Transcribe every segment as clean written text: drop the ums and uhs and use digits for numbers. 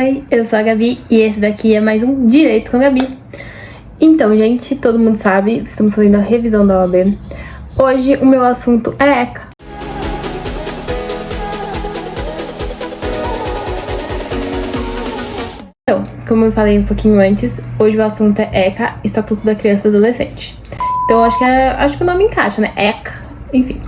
Oi, eu sou a Gabi e esse daqui é mais um Direito com a Gabi. Então, gente, todo mundo sabe, estamos fazendo a revisão da OAB. Hoje o meu assunto é ECA. Então, como eu falei um pouquinho antes, hoje o assunto é ECA, Estatuto da Criança e do Adolescente. Então, acho que o nome encaixa, né? ECA, enfim.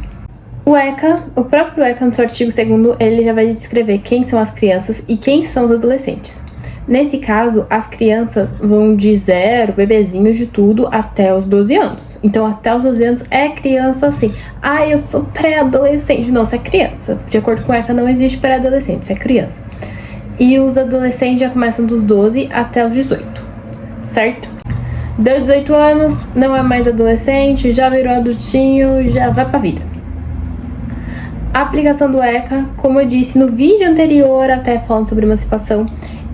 O ECA, o próprio ECA, no seu artigo 2º, ele já vai descrever quem são as crianças e quem são os adolescentes. Nesse caso, as crianças vão de 0, bebezinho de tudo, até os 12 anos. Então, até os 12 anos é criança assim. Ah, eu sou pré-adolescente. Não, você é criança. De acordo com o ECA, não existe pré-adolescente, você é criança. E os adolescentes já começam dos 12 até os 18, certo? Deu 18 anos, não é mais adolescente, já virou adultinho, já vai pra vida. A aplicação do ECA, como eu disse no vídeo anterior, até falando sobre emancipação,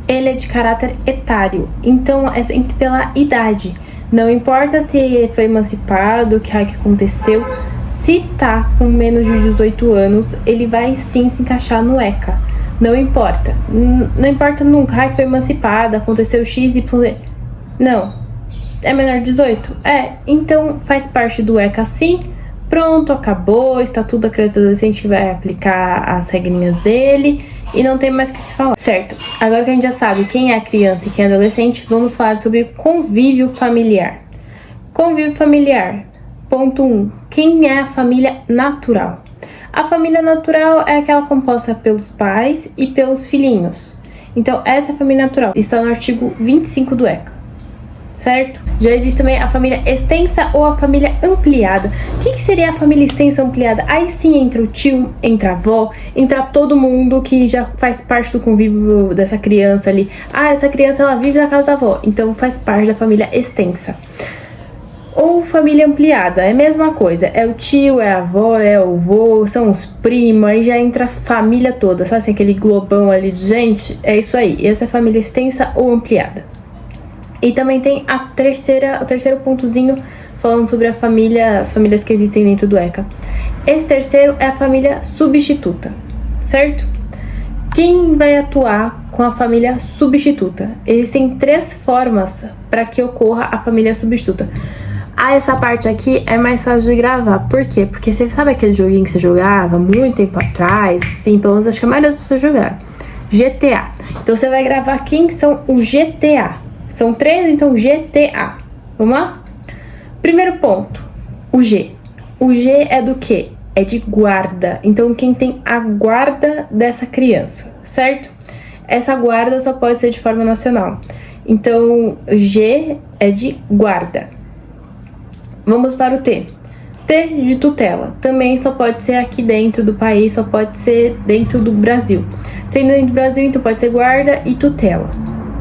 ele é de caráter etário, então é sempre pela idade. Não importa se foi emancipado, o que aconteceu, se tá com menos de 18 anos, ele vai sim se encaixar no ECA. Não importa. Não importa nunca, foi emancipado, aconteceu X, Y. Não. É menor de 18? Então faz parte do ECA sim. Pronto, acabou, Estatuto da Criança e do Adolescente vai aplicar as regrinhas dele e não tem mais o que se falar, certo? Agora que a gente já sabe quem é criança e quem é adolescente, vamos falar sobre convívio familiar. Convívio familiar, ponto 1. Quem é a família natural? A família natural é aquela composta pelos pais e pelos filhinhos. Então, essa é a família natural. Está no artigo 25 do ECA. Certo? Já existe também a família extensa ou a família ampliada. O que seria a família extensa ou ampliada? Aí sim entra o tio, entra a avó, entra todo mundo que já faz parte do convívio dessa criança ali. Ah, essa criança ela vive na casa da avó, então faz parte da família extensa. Ou família ampliada, é a mesma coisa. É o tio, é a avó, é o avô, são os primos, aí já entra a família toda. Sabe assim, aquele globão ali de gente? É isso aí. Essa é a família extensa ou ampliada. E também tem o terceiro pontozinho falando sobre as famílias que existem dentro do ECA. Esse terceiro é a família substituta, certo? Quem vai atuar com a família substituta? Existem 3 formas para que ocorra a família substituta. Essa parte aqui é mais fácil de gravar. Por quê? Porque você sabe aquele joguinho que você jogava muito tempo atrás? Sim, pelo menos acho que a maioria das pessoas jogaram. GTA. Então você vai gravar quem são os GTA. São 3, então GTA. Vamos lá? Primeiro ponto, o G. O G é do quê? É de guarda. Então, quem tem a guarda dessa criança, certo? Essa guarda só pode ser de forma nacional. Então, G é de guarda. Vamos para o T. T de tutela. Também só pode ser aqui dentro do país, só pode ser dentro do Brasil. Tendo dentro do Brasil, então pode ser guarda e tutela,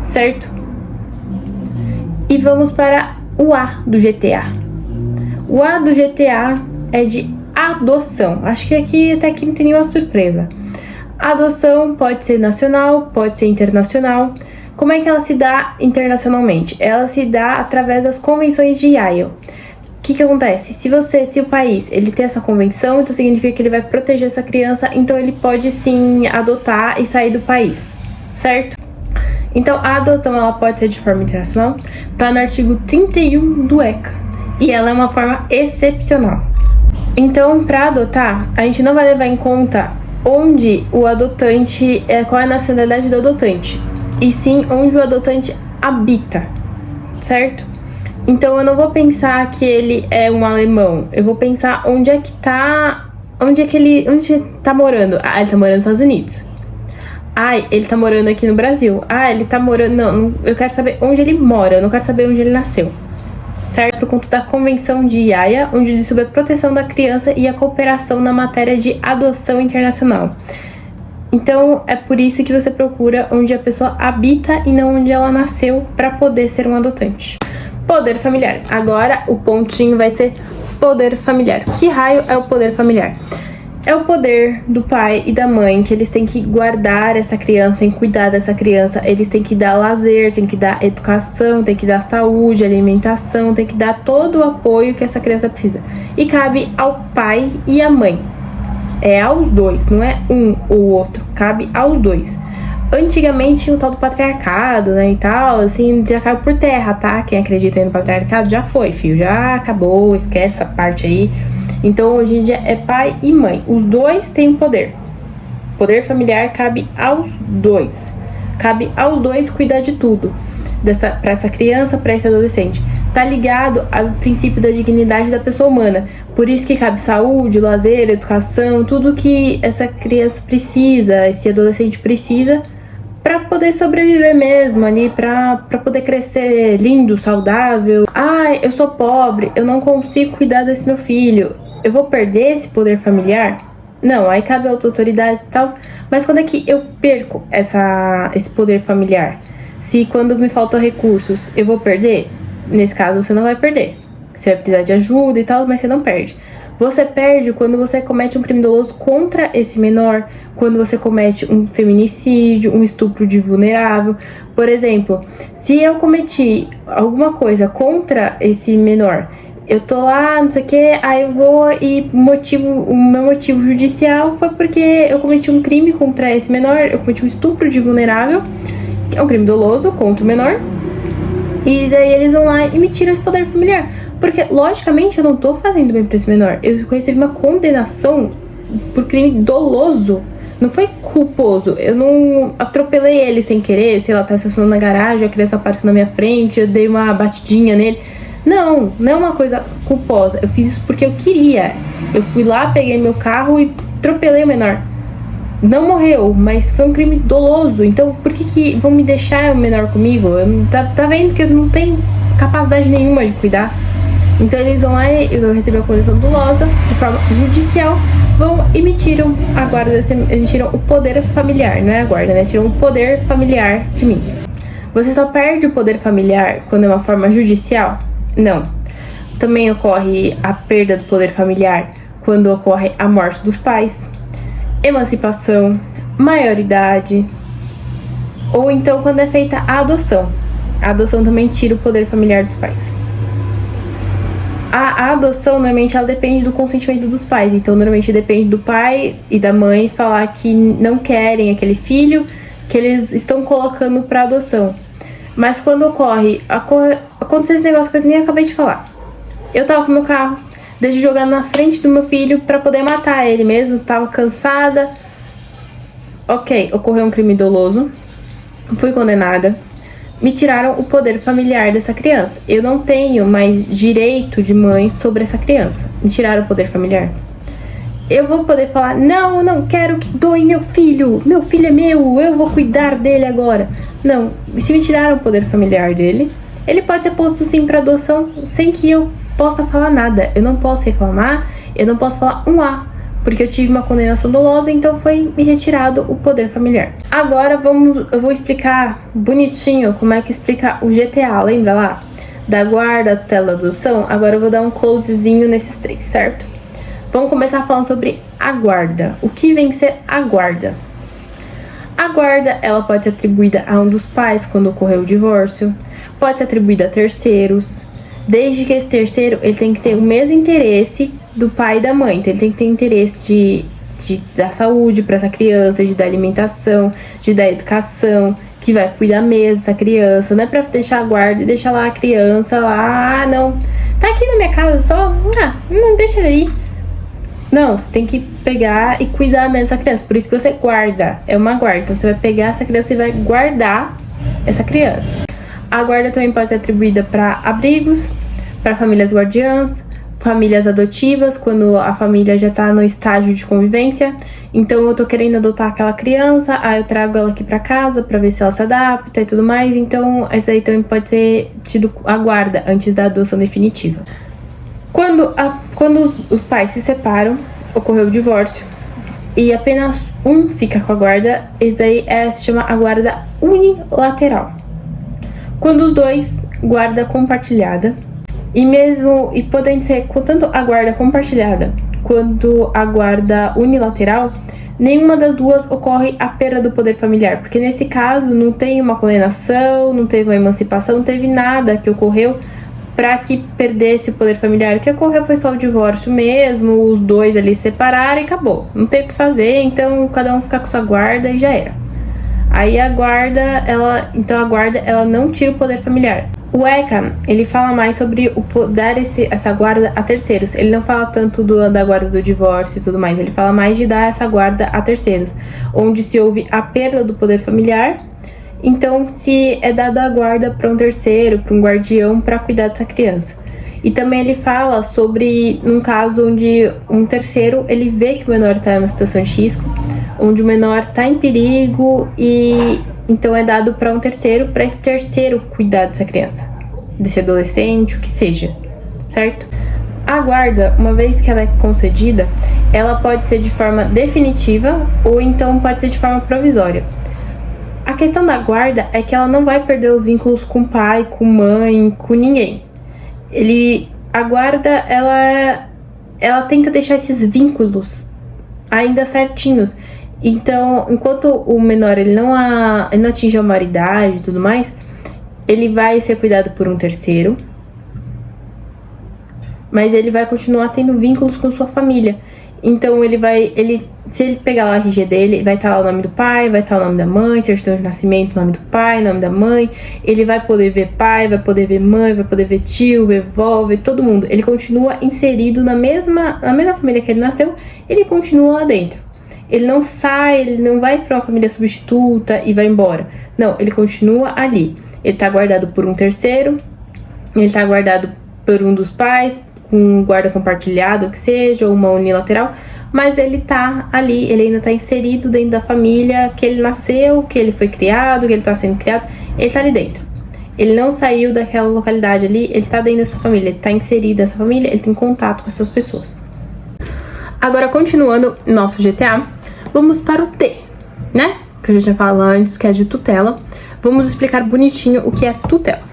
certo? E vamos para o A do GTA. O A do GTA é de adoção. Acho que até aqui não tem nenhuma surpresa. A adoção pode ser nacional, pode ser internacional. Como é que ela se dá internacionalmente? Ela se dá através das convenções de Haia. O que acontece? Se o país ele tem essa convenção, então significa que ele vai proteger essa criança, então ele pode sim adotar e sair do país, certo? Então, a adoção ela pode ser de forma internacional, tá no artigo 31 do ECA, e ela é uma forma excepcional. Então, para adotar, a gente não vai levar em conta onde o adotante, qual é a nacionalidade do adotante, e sim onde o adotante habita, certo? Então, eu não vou pensar que ele é um alemão, eu vou pensar onde ele tá morando. Ah, ele tá morando nos Estados Unidos. Ele tá morando aqui no Brasil. Ele tá morando... Não, eu quero saber onde ele mora, eu não quero saber onde ele nasceu. Certo? Por conta da Convenção de Haia, onde diz sobre a proteção da criança e a cooperação na matéria de adoção internacional. Então, é por isso que você procura onde a pessoa habita e não onde ela nasceu para poder ser um adotante. Poder familiar. Agora, o pontinho vai ser poder familiar. Que raio é o poder familiar? É o poder do pai e da mãe, que eles têm que guardar essa criança, têm que cuidar dessa criança, eles têm que dar lazer, têm que dar educação, têm que dar saúde, alimentação, têm que dar todo o apoio que essa criança precisa. E cabe ao pai e à mãe. É aos dois, não é um ou outro, cabe aos dois. Antigamente tinha o tal do patriarcado, né, e tal, assim, já caiu por terra, tá? Quem acredita no patriarcado já foi, filho, já acabou, esquece essa parte aí. Então, hoje em dia é pai e mãe, os dois têm o poder. Poder familiar cabe aos dois. Cabe aos dois cuidar de tudo. Pra essa criança, pra esse adolescente. Tá ligado ao princípio da dignidade da pessoa humana. Por isso que cabe saúde, lazer, educação, tudo que essa criança precisa, esse adolescente precisa, pra poder sobreviver mesmo ali, pra poder crescer lindo, saudável. Eu sou pobre, eu não consigo cuidar desse meu filho. Eu vou perder esse poder familiar? Não, aí cabe a outras autoridades e tal. Mas quando é que eu perco esse poder familiar? Se quando me faltam recursos, eu vou perder? Nesse caso, você não vai perder. Você vai precisar de ajuda e tal, mas você não perde. Você perde quando você comete um crime doloso contra esse menor, quando você comete um feminicídio, um estupro de vulnerável. Por exemplo, se eu cometi alguma coisa contra esse menor, eu tô lá, não sei o que, aí eu vou e o meu motivo judicial foi porque eu cometi um crime contra esse menor, eu cometi um estupro de vulnerável, que é um crime doloso contra o menor, e daí eles vão lá e me tiram esse poder familiar. Porque, logicamente, eu não tô fazendo bem pra esse menor. Eu recebi uma condenação por crime doloso. Não foi culposo. Eu não atropelei ele sem querer, sei lá, tá estacionando na garagem, a criança apareceu na minha frente, eu dei uma batidinha nele. Não é uma coisa culposa. Eu fiz isso porque eu queria. Eu fui lá, peguei meu carro e atropelei o menor. Não morreu, mas foi um crime doloso. Então, por que vão me deixar o menor comigo? Tá vendo que eu não tenho capacidade nenhuma de cuidar? Então, eles vão lá e eu recebi a condenação dolosa de forma judicial, vão e me tiram a guarda, eles tiram o poder familiar, não é a guarda, né? Tiram o poder familiar de mim. Você só perde o poder familiar quando é uma forma judicial? Não. Também ocorre a perda do poder familiar quando ocorre a morte dos pais, emancipação, maioridade, ou então quando é feita a adoção. A adoção também tira o poder familiar dos pais. A adoção, normalmente, ela depende do consentimento dos pais. Então, normalmente, depende do pai e da mãe falar que não querem aquele filho que eles estão colocando para adoção. Mas quando acontece esse negócio que eu nem acabei de falar. Eu tava com meu carro, deixei jogar na frente do meu filho para poder matar ele mesmo. Tava cansada. Ok, ocorreu um crime doloso. Fui condenada. Me tiraram o poder familiar dessa criança. Eu não tenho mais direito de mãe sobre essa criança. Me tiraram o poder familiar. Eu vou poder falar, não, eu não quero que doe meu filho é meu, eu vou cuidar dele agora. Não, se me tiraram o poder familiar dele, ele pode ser posto sim para adoção sem que eu possa falar nada. Eu não posso reclamar, eu não posso falar um A, porque eu tive uma condenação dolosa, então foi me retirado o poder familiar. Agora eu vou explicar bonitinho como é que explica o GTA, lembra lá? Da guarda até a adoção. Agora eu vou dar um closezinho nesses três, certo? Vamos começar falando sobre a guarda. O que vem ser a guarda? A guarda, ela pode ser atribuída a um dos pais quando ocorreu o divórcio, pode ser atribuída a terceiros, desde que esse terceiro ele tem que ter o mesmo interesse do pai e da mãe. Então, ele tem que ter interesse de dar saúde para essa criança, de dar alimentação, de dar educação, que vai cuidar mesmo dessa criança. Não é pra deixar a guarda e deixar lá a criança lá, não, tá aqui na minha casa só, não deixa ele aí. Não, você tem que pegar e cuidar mesmo dessa criança. Por isso que você guarda, é uma guarda. Então, você vai pegar essa criança e vai guardar essa criança. A guarda também pode ser atribuída para abrigos, para famílias guardiãs, famílias adotivas, quando a família já tá no estágio de convivência. Então, eu tô querendo adotar aquela criança, aí eu trago ela aqui pra casa pra ver se ela se adapta e tudo mais. Então, essa aí também pode ser tido a guarda antes da adoção definitiva. Quando os pais se separam, ocorreu o divórcio e apenas um fica com a guarda, esse daí se chama a guarda unilateral. Quando os dois, guarda compartilhada, e podendo ser tanto a guarda compartilhada quanto a guarda unilateral, nenhuma das duas ocorre a perda do poder familiar, porque nesse caso não tem uma condenação, não teve uma emancipação, não teve nada que ocorreu para que perdesse o poder familiar. O que ocorreu foi só o divórcio mesmo, os dois ali se separaram e acabou. Não tem o que fazer, então cada um fica com sua guarda e já era. Aí a guarda, então a guarda, ela não tira o poder familiar. O ECA, ele fala mais sobre dar essa guarda a terceiros. Ele não fala tanto da guarda do divórcio e tudo mais. Ele fala mais de dar essa guarda a terceiros, onde se houve a perda do poder familiar. Então, se é dada a guarda para um terceiro, para um guardião, para cuidar dessa criança. E também ele fala sobre num caso onde um terceiro, ele vê que o menor está em uma situação de risco, onde o menor está em perigo e então é dado para um terceiro, para esse terceiro cuidar dessa criança, desse adolescente, o que seja, certo? A guarda, uma vez que ela é concedida, ela pode ser de forma definitiva ou então pode ser de forma provisória. A questão da guarda é que ela não vai perder os vínculos com o pai, com mãe, com ninguém. A guarda, ela tenta deixar esses vínculos ainda certinhos. Então, enquanto o menor ele não atinge a maioridade e tudo mais, ele vai ser cuidado por um terceiro, mas ele vai continuar tendo vínculos com sua família. Então, se ele pegar lá o RG dele, vai estar lá o nome do pai, vai estar o nome da mãe, certidão de nascimento, o nome do pai, o nome da mãe. Ele vai poder ver pai, vai poder ver mãe, vai poder ver tio, ver vó, ver todo mundo. Ele continua inserido na mesma família que ele nasceu, ele continua lá dentro. Ele não sai, ele não vai para uma família substituta e vai embora. Não, ele continua ali. Ele tá guardado por um terceiro, ele tá guardado por um dos pais, com guarda compartilhado, o que seja, ou uma unilateral, mas ele tá ali, ele ainda tá inserido dentro da família que ele nasceu, que ele foi criado, que ele tá sendo criado, ele tá ali dentro. Ele não saiu daquela localidade ali, ele tá dentro dessa família, ele tá inserido nessa família, ele tem contato com essas pessoas. Agora, continuando nosso GTA, vamos para o T, né? Que eu já tinha falado antes, que é de tutela. Vamos explicar bonitinho o que é tutela.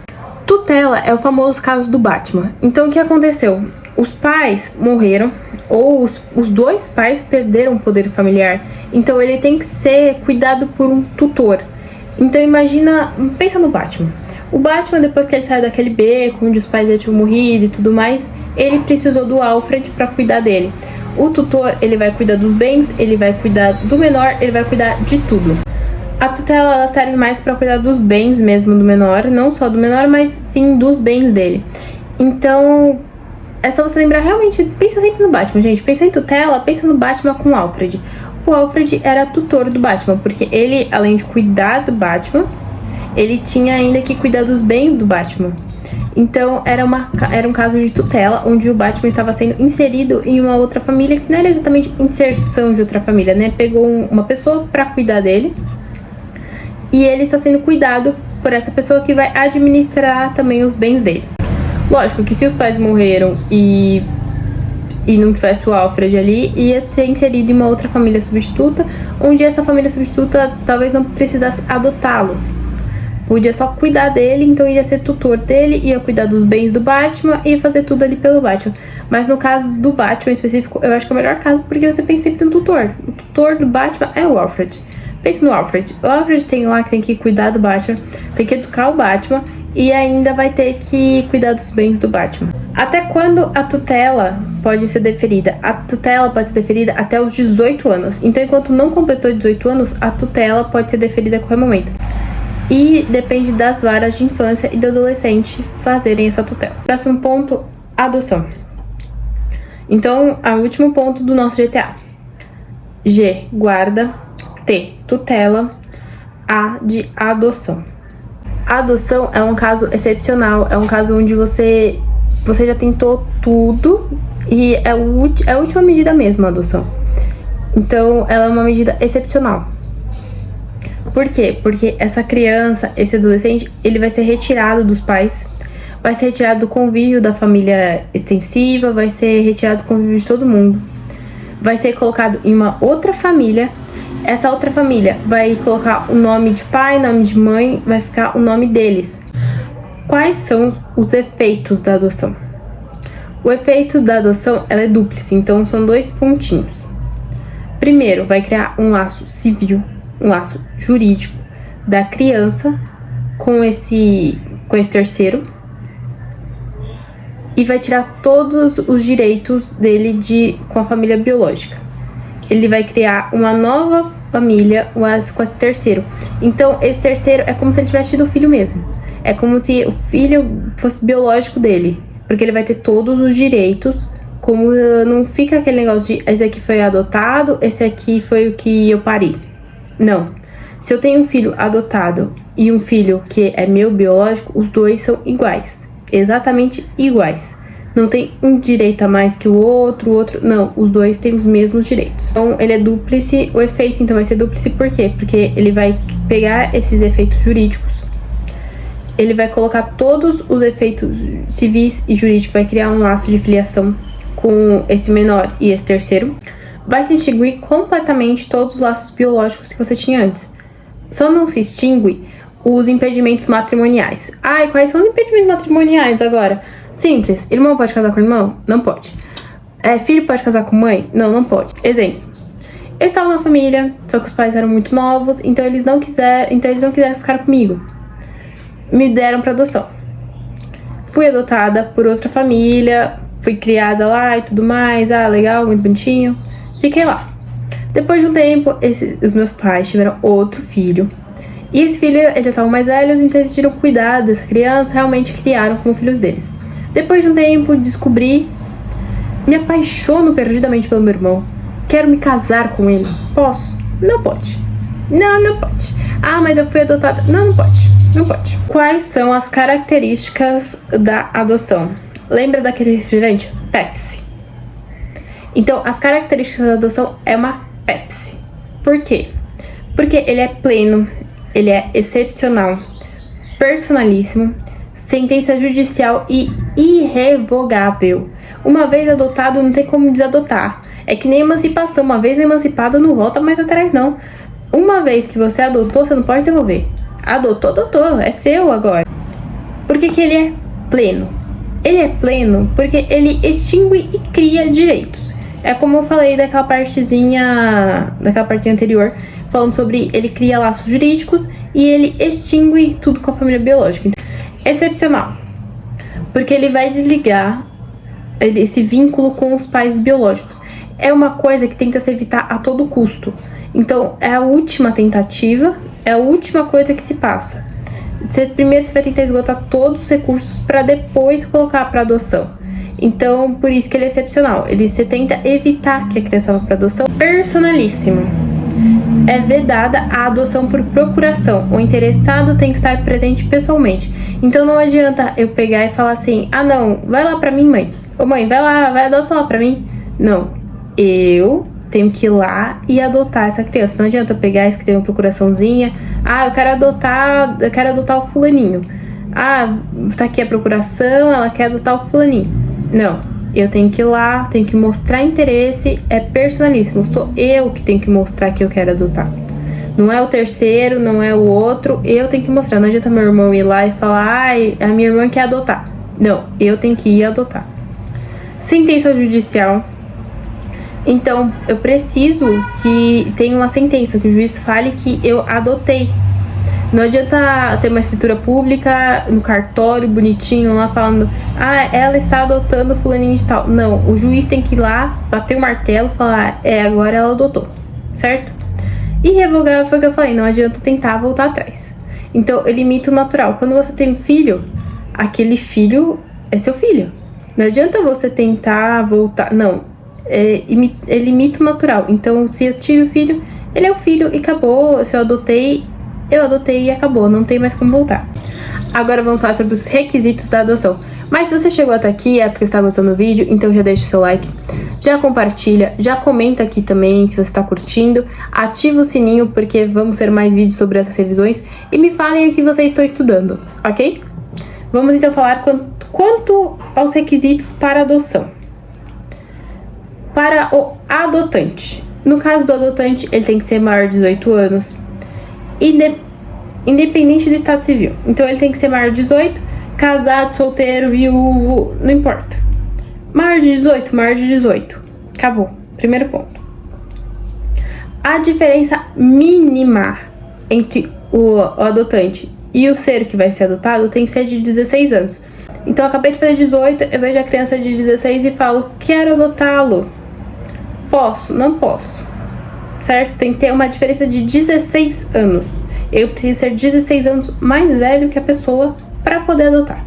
Tutela é o famoso caso do Batman. Então, o que aconteceu? Os pais morreram, ou os dois pais perderam o poder familiar. Então, ele tem que ser cuidado por um tutor. Então, pensa no Batman. O Batman, depois que ele saiu daquele beco, onde os pais já tinham morrido e tudo mais, ele precisou do Alfred para cuidar dele. O tutor, ele vai cuidar dos bens, ele vai cuidar do menor, ele vai cuidar de tudo. A tutela, ela serve mais para cuidar dos bens mesmo do menor, não só do menor, mas sim dos bens dele. Então, é só você lembrar realmente, pensa sempre no Batman, gente. Pensa em tutela, pensa no Batman com o Alfred. O Alfred era tutor do Batman, porque ele, além de cuidar do Batman, ele tinha ainda que cuidar dos bens do Batman. Então, era um caso de tutela, onde o Batman estava sendo inserido em uma outra família, que não era exatamente inserção de outra família, né? Pegou uma pessoa para cuidar dele, e ele está sendo cuidado por essa pessoa que vai administrar também os bens dele. Lógico que se os pais morreram e não tivesse o Alfred ali, ia ser inserido em uma outra família substituta, onde essa família substituta talvez não precisasse adotá-lo. Podia só cuidar dele, então ia ser tutor dele, ia cuidar dos bens do Batman, ia fazer tudo ali pelo Batman. Mas no caso do Batman em específico, eu acho que é o melhor caso, porque você pensa sempre no tutor. O tutor do Batman é o Alfred. Pense no Alfred. O Alfred tem lá que tem que cuidar do Batman, tem que educar o Batman e ainda vai ter que cuidar dos bens do Batman. Até quando a tutela pode ser deferida? A tutela pode ser deferida até os 18 anos. Então, enquanto não completou 18 anos, a tutela pode ser deferida a qualquer momento. E depende das varas de infância e do adolescente fazerem essa tutela. Próximo ponto, adoção. Então, é o último ponto do nosso GTA. G, guarda. T, tutela. A, de adoção. A adoção é um caso excepcional, é um caso onde você já tentou tudo e é a última medida mesmo, a adoção. Então, ela é uma medida excepcional. Por quê? Porque essa criança, esse adolescente, ele vai ser retirado dos pais, vai ser retirado do convívio da família extensiva, vai ser retirado do convívio de todo mundo, vai ser colocado em uma outra família. Essa outra família vai colocar o nome de pai, nome de mãe, vai ficar o nome deles. Quais são os efeitos da adoção? O efeito da adoção, ela é dúplice, então são 2 pontinhos. Primeiro, vai criar um laço civil, um laço jurídico da criança com esse terceiro e vai tirar todos os direitos dele com a família biológica. ele vai criar uma nova família com esse terceiro. Então, esse terceiro é como se ele tivesse tido filho mesmo. É como se o filho fosse biológico dele, porque ele vai ter todos os direitos, como não fica aquele negócio de esse aqui foi adotado, esse aqui foi o que eu pari. Não. Se eu tenho um filho adotado e um filho que é meu biológico, os dois são iguais. Exatamente iguais. Não tem um direito a mais que o outro, não. Os dois têm os mesmos direitos. Então, ele é dúplice, o efeito então vai ser dúplice por quê? Porque ele vai pegar esses efeitos jurídicos, ele vai colocar todos os efeitos civis e jurídicos, vai criar um laço de filiação com esse menor e esse terceiro. Vai se extinguir completamente todos os laços biológicos que você tinha antes. Só não se extingue os impedimentos matrimoniais. Ai, quais são os impedimentos matrimoniais agora? Simples. Irmão pode casar com irmão? Não pode. Filho pode casar com mãe? Não, não pode. Exemplo. Eles estavam na família, só que os pais eram muito novos, então eles não quiseram ficar comigo. Me deram para adoção. Fui adotada por outra família, fui criada lá e tudo mais. Ah, legal, muito bonitinho. Fiquei lá. Depois de um tempo, os meus pais tiveram outro filho. E esse filho, eles já estavam mais velhos, então eles decidiram cuidar dessa criança, realmente criaram como filhos deles. Depois de um tempo, descobri, me apaixono perdidamente pelo meu irmão. Quero me casar com ele. Posso? Não pode. Não pode. Ah, mas eu fui adotada. Não pode. Não pode. Quais são as características da adoção? Lembra daquele refrigerante? Pepsi. Então, as características da adoção é uma Pepsi. Por quê? Porque ele é pleno, ele é excepcional, personalíssimo, sentença judicial e irrevogável. Uma vez adotado, não tem como desadotar. É que nem emancipação. Uma vez emancipado, não volta mais atrás, não. Uma vez que você adotou, você não pode devolver. Adotou, é seu agora. Por que ele é pleno? Ele é pleno porque ele extingue e cria direitos. É como eu falei daquela partezinha anterior, falando sobre ele cria laços jurídicos e ele extingue tudo com a família biológica. Então, excepcional, porque ele vai desligar esse vínculo com os pais biológicos. É uma coisa que tenta se evitar a todo custo. Então, é a última tentativa, é a última coisa que se passa. Primeiro você vai tentar esgotar todos os recursos para depois colocar para adoção. Então, por isso que ele é excepcional. Você tenta evitar que a criança vá para adoção. Personalíssimo. É vedada a adoção por procuração. O interessado tem que estar presente pessoalmente. Então, não adianta eu pegar e falar assim: ah, não, vai lá pra mim, mãe. Ô, mãe, vai lá, vai adotar lá pra mim. Não. Eu tenho que ir lá e adotar essa criança. Não adianta eu pegar e escrever uma procuraçãozinha. Ah, eu quero adotar o fulaninho. Ah, tá aqui a procuração, ela quer adotar o fulaninho. Não, eu tenho que ir lá, tenho que mostrar interesse, é personalíssimo. Sou eu que tenho que mostrar que eu quero adotar. Não é o terceiro, não é o outro, eu tenho que mostrar. Não adianta meu irmão ir lá e falar: ai, a minha irmã quer adotar. Não, eu tenho que ir adotar. Sentença judicial. Então, eu preciso que tenha uma sentença, que o juiz fale que eu adotei. Não adianta ter uma escritura pública no cartório, bonitinho, lá falando: ah, ela está adotando fulaninho de tal. Não, o juiz tem que ir lá, bater o martelo e falar: agora ela adotou, certo? E revogar foi o que eu falei, não adianta tentar voltar atrás. Então, ele imita o natural. Quando você tem um filho, aquele filho é seu filho. Não adianta você tentar voltar, não. Ele imita o natural. Então, se eu tive o filho, ele é o filho e acabou. Se eu adotei e acabou, não tem mais como voltar. Agora vamos falar sobre os requisitos da adoção. Mas se você chegou até aqui é porque está gostando do vídeo, então já deixa o seu like, já compartilha, já comenta aqui também se você está curtindo, ativa o sininho porque vamos ter mais vídeos sobre essas revisões e me falem o que vocês estão estudando, ok? Vamos então falar quanto aos requisitos para adoção. Para o adotante. No caso do adotante, ele tem que ser maior de 18 anos. Independente do estado civil. Então ele tem que ser maior de 18, casado, solteiro, viúvo, não importa. Maior de 18. Acabou. Primeiro ponto. A diferença mínima entre o adotante e o ser que vai ser adotado tem que ser de 16 anos. Então eu acabei de fazer 18, eu vejo a criança de 16 e falo: quero adotá-lo. Posso? Não posso. certo? Tem que ter uma diferença de 16 anos. Eu preciso ser 16 anos mais velho que a pessoa para poder adotar.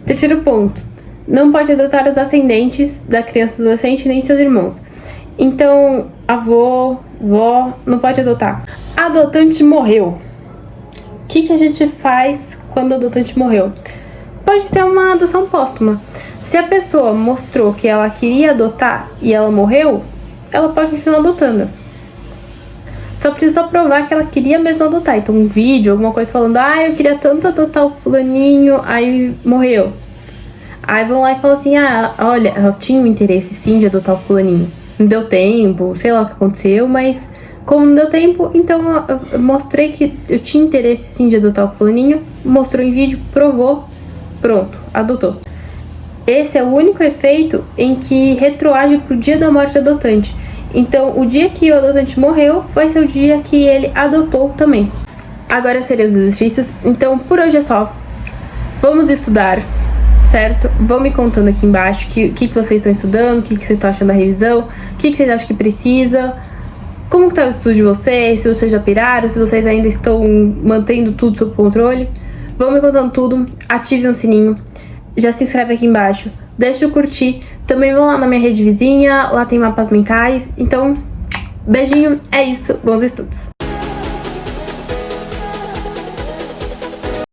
Terceiro ponto. Não pode adotar os ascendentes da criança ou adolescente nem seus irmãos. Então, avô, vó, não pode adotar. Adotante morreu. O que a gente faz quando o adotante morreu? Pode ter uma adoção póstuma. Se a pessoa mostrou que ela queria adotar e ela morreu, ela pode continuar adotando. Só precisa provar que ela queria mesmo adotar. Então um vídeo, alguma coisa falando, eu queria tanto adotar o fulaninho, aí morreu. Aí vão lá e falam assim, olha, ela tinha um interesse sim de adotar o fulaninho. Não deu tempo, sei lá o que aconteceu, mas como não deu tempo, então eu mostrei que eu tinha interesse sim de adotar o fulaninho, mostrou em vídeo, provou, pronto, adotou. Esse é o único efeito em que retroage pro dia da morte do adotante. Então, o dia que o adotante morreu, vai ser o dia que ele adotou também. Agora seriam os exercícios. Então, por hoje é só. Vamos estudar, certo? Vão me contando aqui embaixo o que vocês estão estudando, o que vocês estão achando da revisão, o que vocês acham que precisa, como que tá o estudo de vocês, se vocês já piraram, se vocês ainda estão mantendo tudo sob controle. Vão me contando tudo, ativem o sininho, já se inscreve aqui embaixo, deixa o curtir. Também vão lá na minha rede vizinha, lá tem mapas mentais. Então, beijinho, é isso, bons estudos!